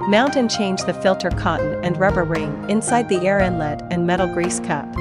Mount and change the filter cotton and rubber ring inside the air inlet and metal grease cup.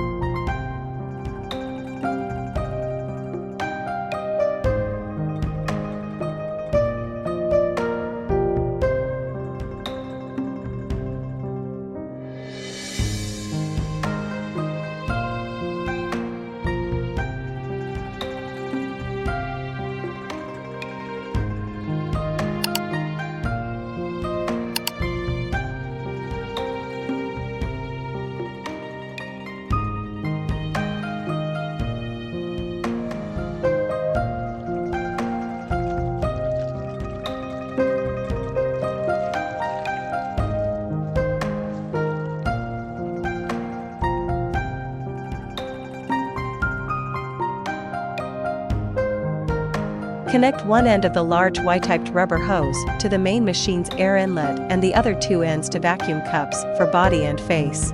Connect one end of the large Y-typed rubber hose to the main machine's air inlet and the other two ends to vacuum cups for body and face.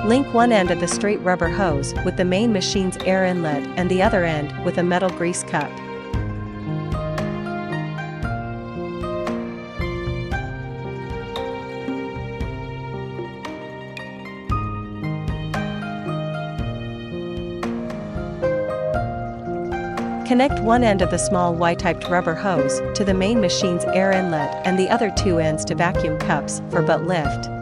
Link one end of the straight rubber hose with the main machine's air inlet and the other end with a metal grease cup. Connect one end of the small Y-typed rubber hose to the main machine's air inlet and the other two ends to vacuum cups for butt lift.